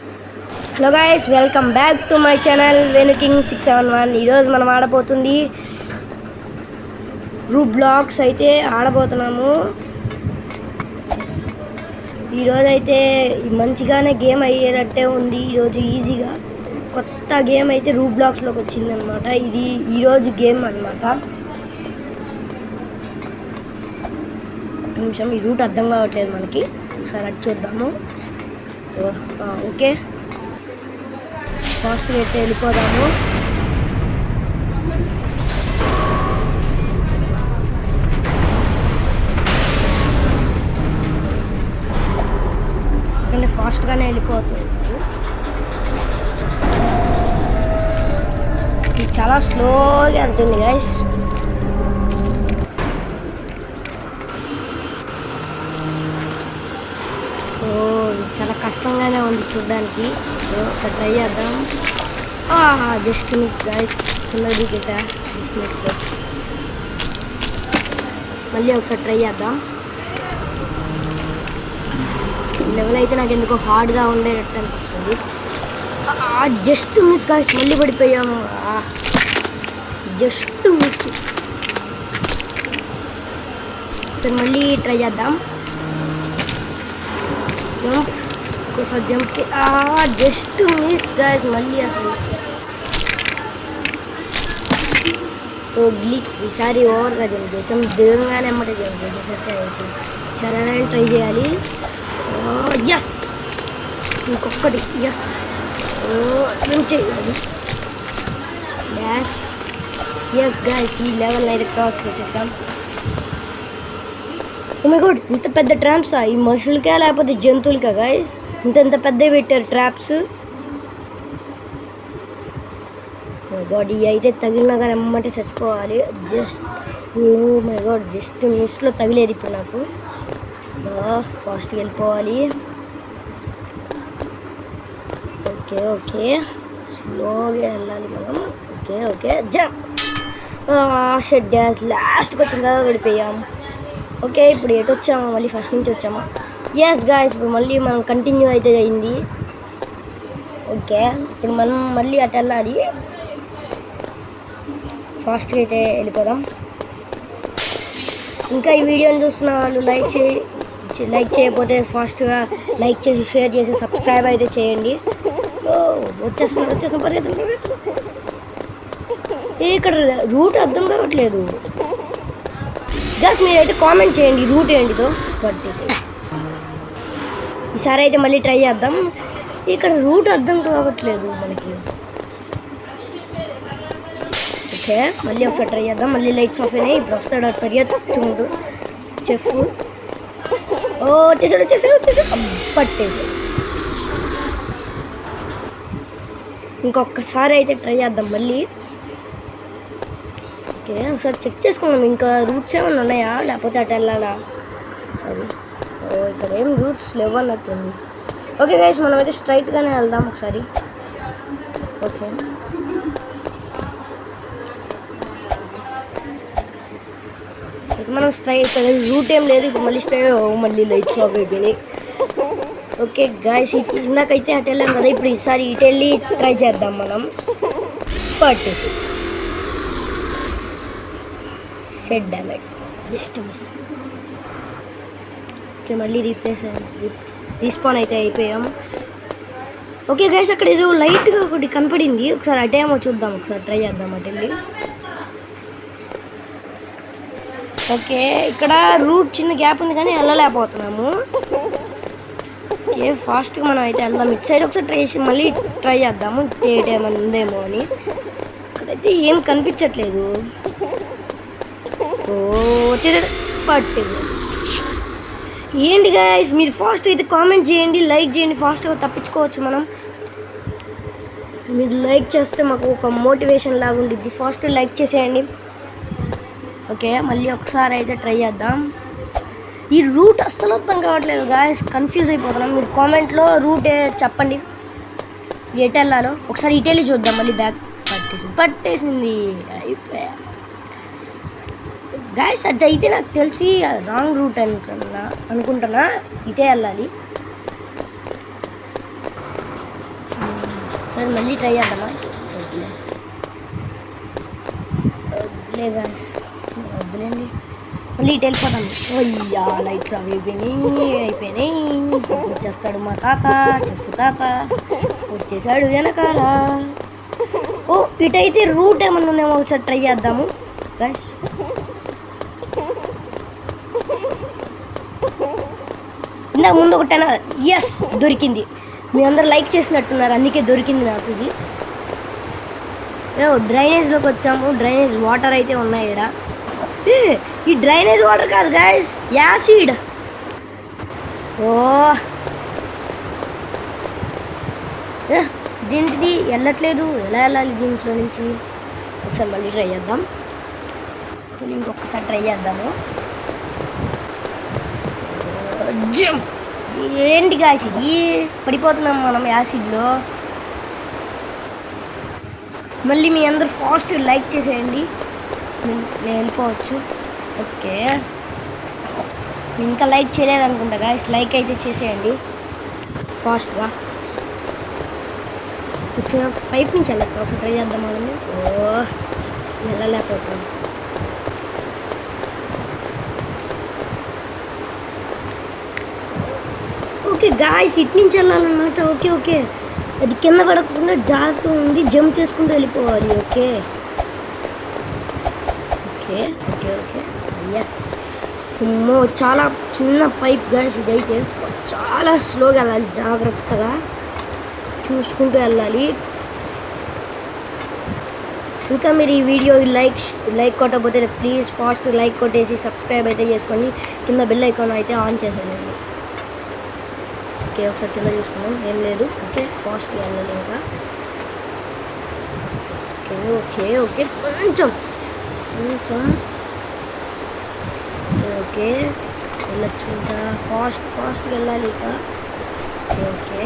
Hello guys, welcome back to my channel వెనుకింగ్ 671. ఈరోజు మనం ఆడబోతుంది రూబ్లాక్స్ అయితే ఆడబోతున్నాము. ఈరోజు అయితే మంచిగానే గేమ్ అయ్యేటట్టే ఉంది. ఈరోజు ఈజీగా కొత్త గేమ్ అయితే రూబ్లాక్స్లోకి వచ్చిందనమాట. ఇది ఈరోజు గేమ్ అనమాట. ఒక నిమిషం, ఈ రూట్ అర్థం కావట్లేదు మనకి, ఒకసారి అటు చూద్దాము. ఓకే, ఫాస్ట్గా అయితే వెళ్ళిపోదాము. అంటే ఫాస్ట్గానే వెళ్ళిపోతుంది. ఇది చాలా స్లోగా వెళ్తుంది గైస్. చాలా కష్టంగానే ఉంది చూడడానికి. ఒకసారి ట్రై చేద్దాం. జస్ట్ మిస్ గైస్, కింద దిగేసా జస్ట్ మిస్లో. మళ్ళీ ఒకసారి ట్రై చేద్దాం. లెవెల్ అయితే నాకు ఎందుకో హార్డ్గా ఉండేటట్టు అనిపిస్తుంది. జస్ట్ మిస్ గైస్, మళ్ళీ పడిపోయాము. Just miss. సరే మళ్ళీ ట్రై చేద్దాం. జంప్, ఒకసారి జంప్ జస్ట్ మిస్ గైస్. మళ్ళీ అసలు ఈసారి ఓవర్గా జంప్ చేసాం. దిగంగానే ఎమ్మటే జంప్ చేసేసరికి అవుతుంది. సరే ట్రై చేయాలి. ఎస్, ఇంకొకటి. ఎస్, జంప్ చేయాలి. లాస్ట్. ఎస్ గైస్, ఈ లెవెల్ అయితే క్రాస్ చేసేసాం. ఓ మై గాడ్, ఇంత పెద్ద ట్రాప్సా? ఈ మనుషులకే లేకపోతే జంతువులకా గైస్? ఇంత పెద్దవి పెట్టారు ట్రాప్స్. మై గాడ్, ఇవి అయితే తగిలినా కానీ ఎమ్మంటే చచ్చిపోవాలి. Just oh my god, just మిస్లో తగిలేదు ఇప్పుడు నాకు. ఫాస్ట్గా వెళ్ళిపోవాలి. ఓకే ఓకే, స్లోగా వెళ్ళాలి మనం. Okay okay, jump. Shed dance. లాస్ట్కి వచ్చిన తర్వాత పడిపోయాం. ఓకే, ఇప్పుడు ఎటు వచ్చామా? మళ్ళీ ఫస్ట్ నుంచి వచ్చామా? ఎస్ గాయస్, ఇప్పుడు మళ్ళీ మనం కంటిన్యూ అయితే అయింది. ఓకే, ఇప్పుడు మనం మళ్ళీ అటు వెళ్ళాలి. ఫాస్ట్గా అయితే వెళ్ళిపోదాం. ఇంకా ఈ వీడియోని చూస్తున్న వాళ్ళు లైక్ చేయకపోతే ఫాస్ట్గా లైక్ చేసి, షేర్ చేసి, సబ్స్క్రైబ్ అయితే చేయండి. వచ్చేస్తున్నా పరిగెత్తండి. ఇక్కడ రూట్ అర్థం కావట్లేదు గైస్. మీరైతే కామెంట్ చేయండి రూట్ ఏంటిదో పట్టేసి. ఈసారి అయితే మళ్ళీ ట్రై చేద్దాం. ఇక్కడ రూట్ అర్థం కావట్లేదు మనకి. ఓకే, మళ్ళీ ఒకసారి ట్రై చేద్దాం. మళ్ళీ లైట్స్ ఆఫ్ అయినాయి. ఇప్పుడు వస్తాడు పరిగెత్తుండు చెఫ్. వచ్చేసాడు. పట్టేసి. ఇంకొకసారి అయితే ట్రై చేద్దాం మళ్ళీ. ఓకే, ఒకసారి చెక్ చేసుకున్నాం ఇంకా రూట్స్ ఏమైనా ఉన్నాయా, లేకపోతే అటు వెళ్ళాలా. సరే, ఇక్కడ ఏం రూట్స్ లేవన్నట్టుంది. ఓకే గైస్, మనం అయితే స్ట్రైట్గానే వెళ్దాం ఒకసారి. ఓకే, మనం స్ట్రైట్ రూట్ ఏం లేదు. ఇప్పుడు మళ్ళీ మళ్ళీ లైట్స్ ఆఫ్ అయిపోయినాయి. ఓకే గైస్, ఇందాకైతే అటు వెళ్ళాం కదా, ఇప్పుడు ఈసారి ఇటు వెళ్ళి ట్రై చేద్దాం మనం. పట్టేసి shed damage, just miss. Okay, మళ్ళీ రీస్పాన్ అయితే అయిపోయాం. ఓకే గైస్, అక్కడ ఏదో లైట్గా ఒకటి కనపడింది. ఒకసారి అటేమో చూద్దాం. ఒకసారి ట్రై చేద్దాం అటు వెళ్ళి. ఓకే, ఇక్కడ రూట్ చిన్న గ్యాప్ ఉంది కానీ వెళ్ళలేకపోతున్నాము. ఓకే, ఫాస్ట్గా మనం అయితే వెళ్దాం. ఇటు సైడ్ ఒకసారి ట్రై చేసి మళ్ళీ ట్రై చేద్దాము. ఏమైనా ఉందేమో అని. ఇక్కడైతే ఏం కనిపించట్లేదు. పట్టింది. ఏంటి గైస్, మీరు ఫాస్ట్ అయితే కామెంట్ చేయండి, లైక్ చేయండి. ఫాస్ట్గా తప్పించుకోవచ్చు మనం. మీరు లైక్ చేస్తే మాకు ఒక మోటివేషన్ లాగా ఉండిద్ది. ఫాస్ట్ లైక్ చేసేయండి. ఓకే, మళ్ళీ ఒకసారి అయితే ట్రై చేద్దాం. ఈ రూట్ అస్సలు అర్థం కావట్లేదు గాయస్, కన్ఫ్యూజ్ అయిపోతున్నాం. మీరు కామెంట్లో రూట్ చెప్పండి, ఎటు వెళ్ళాలో. ఒకసారి ఇటు వెళ్ళి చూద్దాం. మళ్ళీ బ్యాక్ పట్టేసింది. అయిపోయా గాయస్. అది అయితే నాకు తెలిసి రాంగ్ రూట్ అనుకుంటున్నా. ఇటే వెళ్ళాలి. సరే మళ్ళీ ట్రై చేద్దామా? వద్దులే గాయస్, వద్దులేండి, మళ్ళీ ఇటు వెళ్ళిపోతాం. అయ్యా లైట్స్ అవి అయిపోయినాయి. వచ్చేస్తాడు మా తాత, చెఫ్ తాత వచ్చేసాడు వెనకాల. ఓ ఇటైతే రూట్ ఏమన్నా ఉన్నామో ఒకసారి ట్రై చేద్దాము గాయస్. ఇందాక ముందు ఒకటైనా ఎస్ దొరికింది. మీ అందరు లైక్ చేసినట్టున్నారు, అందుకే దొరికింది నాకు ఇది. డ్రైనేజ్లోకి వచ్చాము. డ్రైనేజ్ వాటర్ అయితే ఉన్నాయి ఇక్కడ. ఈ డ్రైనేజ్ వాటర్ కాదు గాయస్, యాసిడ్. ఓ దీంటిది వెళ్ళట్లేదు, ఎలా వెళ్ళాలి దీంట్లో నుంచి? ఒకసారి మళ్ళీ ట్రై చేద్దాం. ఇంకొకసారి ట్రై చేద్దాము. ఏంటి గాయస్ ఇది, పడిపోతున్నాం మనం యాసిడ్లో. మళ్ళీ మీ అందరు ఫాస్ట్ లైక్ చేసేయండి, నేను వెళ్ళిపోవచ్చు. ఓకే, ఇంకా లైక్ చేయలేదనుకుంటా గాయస్, లైక్ అయితే చేసేయండి ఫాస్ట్గా. వచ్చిన పైప్ నుంచి వెళ్ళచ్చు, ఒకసారి ట్రై చేద్దాం మనము. ఓ వెళ్ళలేకపోతుంది. ఓకే గాయస్, ఇటు నుంచి వెళ్ళాలన్నమాట. ఓకే ఓకే, అది కింద పడకుండా జాగ్రత్త ఉంది, జంప్ చేసుకుంటూ వెళ్ళిపోవాలి. Okay okay okay okay yes. చాలా చిన్న పైప్ గాయస్ ఇదైతే, చాలా స్లోగా వెళ్ళాలి, జాగ్రత్తగా చూసుకుంటూ వెళ్ళాలి. ఇంకా మీరు ఈ వీడియో లైక్ కొట్టకపోతే ప్లీజ్ ఫాస్ట్ లైక్ కొట్టేసి సబ్స్క్రైబ్ అయితే చేసుకోండి. కింద బెల్ ఐకాన్ అయితే ఆన్ చేసేయండి. ఓకే ఒకసారి కింద చూసుకున్నాం, ఏం లేదు. ఓకే ఫాస్ట్గా వెళ్ళాలి ఇంకా. ఓకే ఓకే ఓకే కొంచెం ఓకే వెళ్ళచ్చు ఇంకా. ఫాస్ట్గా వెళ్ళాలి ఇంకా. ఓకే ఓకే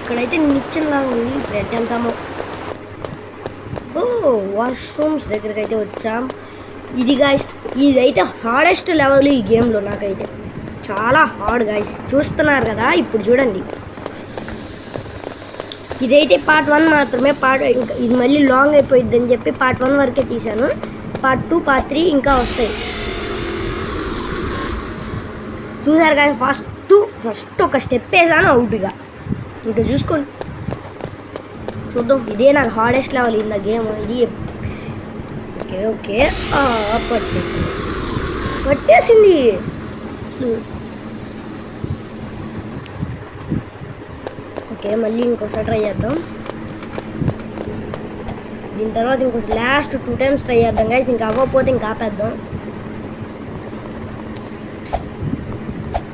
ఇక్కడైతే నిచ్చెనలాగా ఉంది, ఇప్పుడు ఎట్ వెళ్తాము. ఓ వాష్రూమ్స్ దగ్గరికి అయితే వచ్చాం. ఇది గాయస్, ఇదైతే హార్డెస్ట్ లెవెల్ ఈ గేమ్లో. నాకైతే చాలా హార్డ్ గాయస్, చూస్తున్నారు కదా ఇప్పుడు చూడండి. ఇదైతే పార్ట్ 1 మాత్రమే. ఇంకా ఇది మళ్ళీ లాంగ్ అయిపోయిద్ది అని చెప్పి పార్ట్ 1 వరకే తీశాను. పార్ట్ 2 పార్ట్ 3 ఇంకా వస్తాయి. చూసారు కదా, ఫస్ట్ ఒక స్టెప్ వేసాను అవుట్గా. ఇంకా చూసుకోండి, చూద్దాం. ఇదే నాకు hardest level in the game ఇది. ఓకే ఓకే పట్టేసింది అసలు. ఓకే మళ్ళీ ఇంకోసారి ట్రై చేద్దాం. దీని తర్వాత ఇంకోసారి లాస్ట్ 2 times ట్రై చేద్దాం గైస్. ఇంకా అవ్వకపోతే ఇంకా ఆపేద్దాం.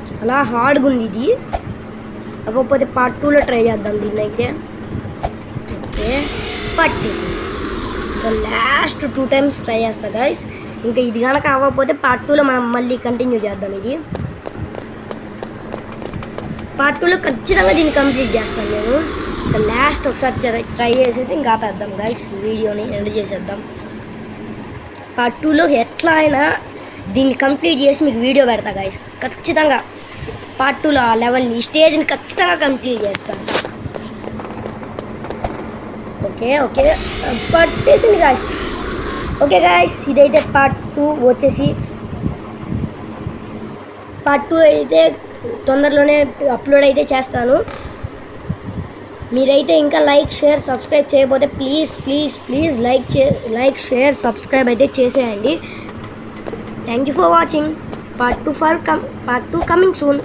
చాలా హార్డ్గా ఉంది ఇది, అవ్వకపోతే పార్ట్ 2లో ట్రై చేద్దాం దీన్ని అయితే. ఓకే పట్టేసి లాస్ట్ 2 times ట్రై చేస్తా గైస్. ఇంకా ఇది కనుక అవ్వకపోతే పార్ట్ 2లో మనం మళ్ళీ కంటిన్యూ చేద్దాం. ఇది పార్ట్ 2లో ఖచ్చితంగా దీన్ని కంప్లీట్ చేస్తాను నేను. ఇంకా లాస్ట్ ఒకసారి ట్రై చేసేసి ఇంకా ఆపేద్దాం గైస్, వీడియోని ఎండ్ చేసేద్దాం. పార్ట్ 2లో ఎట్లా అయినా దీన్ని కంప్లీట్ చేసి మీకు వీడియో పెడతా గైస్. ఖచ్చితంగా పార్ట్ 2లో ఆ లెవెల్ని, ఈ స్టేజ్ని ఖచ్చితంగా కంప్లీట్ చేస్తాను. ఓకే ఓకే పట్టేసింది గాయస్. ఓకే గాయస్, ఇదైతే పార్ట్ 2 వచ్చేసి. పార్ట్ 2 అయితే తొందరలోనే అప్లోడ్ అయితే చేస్తాను. మీరైతే ఇంకా లైక్ షేర్ సబ్స్క్రైబ్ చేయకపోతే please please please like share subscribe అయితే చేసేయండి. Thank you for watching. Part 2 coming soon.